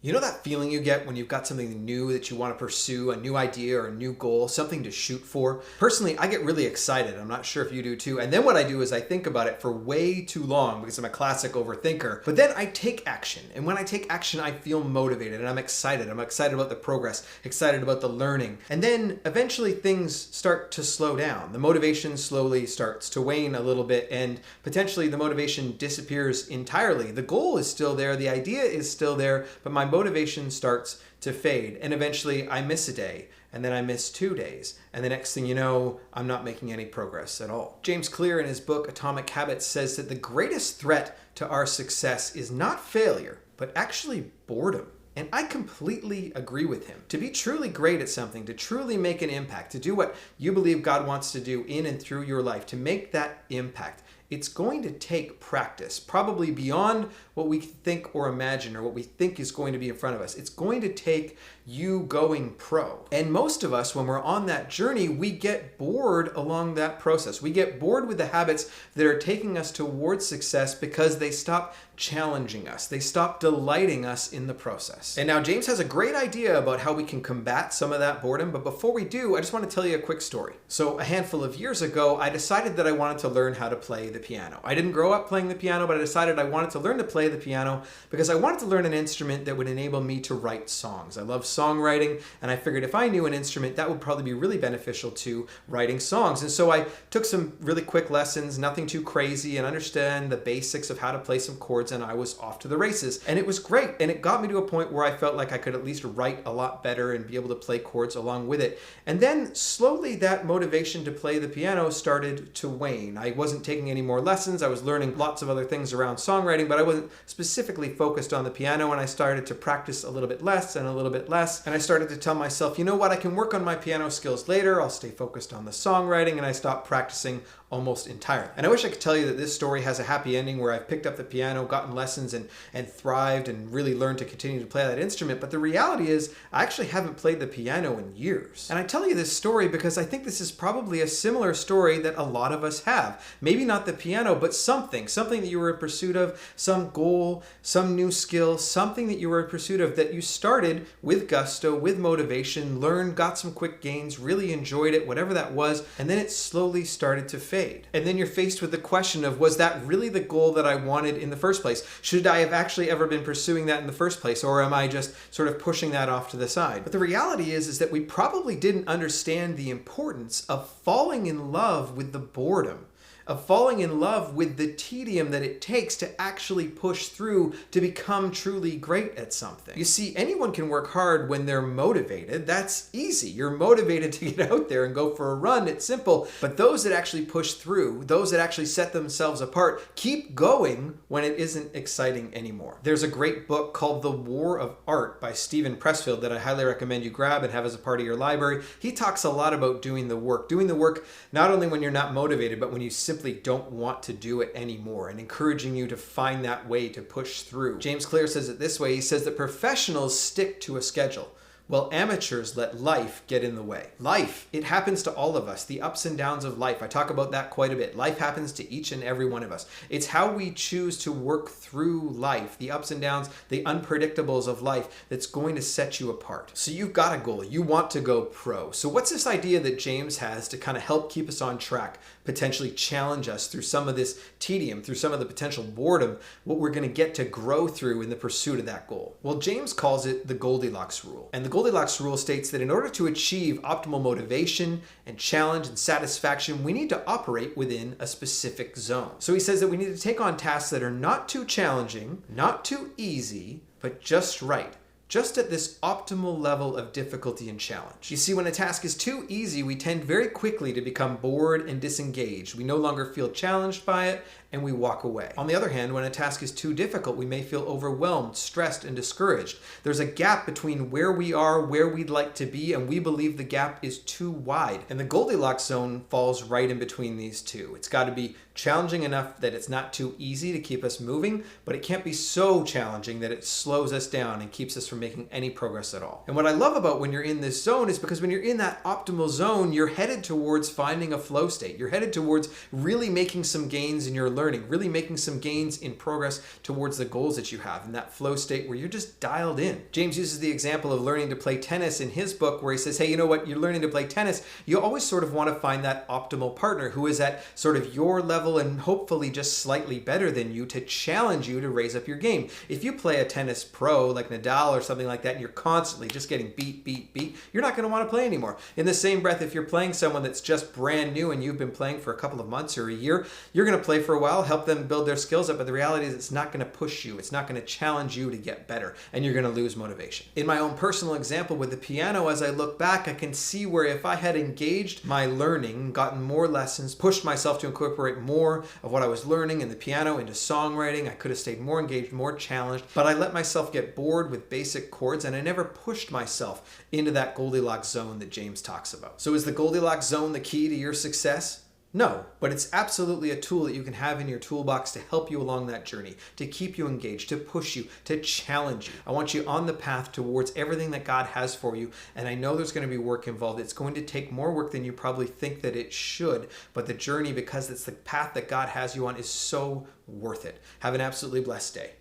You know that feeling you get when you've got something new that you want to pursue, a new idea or a new goal, something to shoot for? Personally, I get really excited. I'm not sure if you do too. And then what I do is I think about it for way too long because I'm a classic overthinker. But then I take action. And when I take action, I feel motivated and I'm excited. I'm excited about the progress, excited about the learning. And then eventually things start to slow down. The motivation slowly starts to wane a little bit and potentially the motivation disappears entirely. The goal is still there. The idea is still there, but my motivation starts to fade, and eventually I miss a day, and then I miss 2 days, and the next thing you know, I'm not making any progress at all. James Clear in his book Atomic Habits says that the greatest threat to our success is not failure, but actually boredom. And I completely agree with him. To be truly great at something, to truly make an impact, to do what you believe God wants to do in and through your life, to make that impact, it's going to take practice, probably beyond what we think or imagine or what we think is going to be in front of us. It's going to take you going pro. And most of us, when we're on that journey, we get bored along that process. We get bored with the habits that are taking us towards success because they stop challenging us. They stop delighting us in the process. And now James has a great idea about how we can combat some of that boredom. But before we do, I just want to tell you a quick story. So a handful of years ago, I decided that I wanted to learn how to play the piano. I didn't grow up playing the piano, but I decided I wanted to learn to play the piano because I wanted to learn an instrument that would enable me to write songs. I love songwriting, and I figured if I knew an instrument, that would probably be really beneficial to writing songs. And so I took some really quick lessons, nothing too crazy, and understand the basics of how to play some chords, and I was off to the races. And it was great, and it got me to a point where I felt like I could at least write a lot better and be able to play chords along with it. And then slowly that motivation to play the piano started to wane. I wasn't taking any more lessons. I was learning lots of other things around songwriting, but I wasn't specifically focused on the piano, and I started to practice a little bit less and a little bit less. And I started to tell myself, you know what, I can work on my piano skills later. I'll stay focused on the songwriting, and I stopped practicing almost entirely. And I wish I could tell you that this story has a happy ending where I've picked up the piano, gotten lessons, and thrived and really learned to continue to play that instrument. But the reality is I actually haven't played the piano in years. And I tell you this story because I think this is probably a similar story that a lot of us have. Maybe not the piano, but something that you were in pursuit of, some goal, some new skill, something that you were in pursuit of that you started with gusto, with motivation, learned, got some quick gains, really enjoyed it, whatever that was, and then it slowly started to fade. And then you're faced with the question of, was that really the goal that I wanted in the first place? Should I have actually ever been pursuing that in the first place, or am I just sort of pushing that off to the side? But the reality is that we probably didn't understand the importance of falling in love with the boredom, of falling in love with the tedium that it takes to actually push through to become truly great at something. You see, anyone can work hard when they're motivated. That's easy. You're motivated to get out there and go for a run. It's simple. But those that actually push through, those that actually set themselves apart, keep going when it isn't exciting anymore. There's a great book called The War of Art by Steven Pressfield that I highly recommend you grab and have as a part of your library. He talks a lot about doing the work not only when you're not motivated, but when you simply don't want to do it anymore, and encouraging you to find that way to push through. James Clear says it this way. He says that professionals stick to a schedule, while amateurs let life get in the way. Life, it happens to all of us. The ups and downs of life. I talk about that quite a bit. Life happens to each and every one of us. It's how we choose to work through life, the ups and downs, the unpredictables of life, that's going to set you apart. So you've got a goal. You want to go pro. So what's this idea that James has to kind of help keep us on track, potentially challenge us through some of this tedium, through some of the potential boredom, what we're going to get to grow through in the pursuit of that goal? Well, James calls it the Goldilocks Rule. And the Goldilocks Rule states that in order to achieve optimal motivation and challenge and satisfaction, we need to operate within a specific zone. So he says that we need to take on tasks that are not too challenging, not too easy, but just right. Just at this optimal level of difficulty and challenge. You see, when a task is too easy, we tend very quickly to become bored and disengaged. We no longer feel challenged by it, and we walk away. On the other hand, when a task is too difficult, we may feel overwhelmed, stressed, and discouraged. There's a gap between where we are, where we'd like to be, and we believe the gap is too wide. And the Goldilocks zone falls right in between these two. It's got to be challenging enough that it's not too easy to keep us moving, but it can't be so challenging that it slows us down and keeps us from making any progress at all. And what I love about when you're in this zone is because when you're in that optimal zone, you're headed towards finding a flow state. You're headed towards really making some gains in your learning, really making some gains in progress towards the goals that you have in that flow state where you're just dialed in. James uses the example of learning to play tennis in his book where he says, hey, you know what, you're learning to play tennis. You always sort of want to find that optimal partner who is at sort of your level and hopefully just slightly better than you to challenge you to raise up your game. If you play a tennis pro like Nadal or something like that and you're constantly just getting beat, you're not going to want to play anymore. In the same breath, if you're playing someone that's just brand new and you've been playing for a couple of months or a year, you're going to play for a while, help them build their skills up, but the reality is it's not going to push you. It's not going to challenge you to get better, and you're going to lose motivation. In my own personal example with the piano, as I look back, I can see where if I had engaged my learning, gotten more lessons, pushed myself to incorporate more of what I was learning in the piano into songwriting, I could have stayed more engaged, more challenged, but I let myself get bored with basic chords and I never pushed myself into that Goldilocks zone that James talks about. So is the Goldilocks zone the key to your success? No, but it's absolutely a tool that you can have in your toolbox to help you along that journey, to keep you engaged, to push you, to challenge you. I want you on the path towards everything that God has for you, and I know there's going to be work involved. It's going to take more work than you probably think that it should, but the journey, because it's the path that God has you on, is so worth it. Have an absolutely blessed day.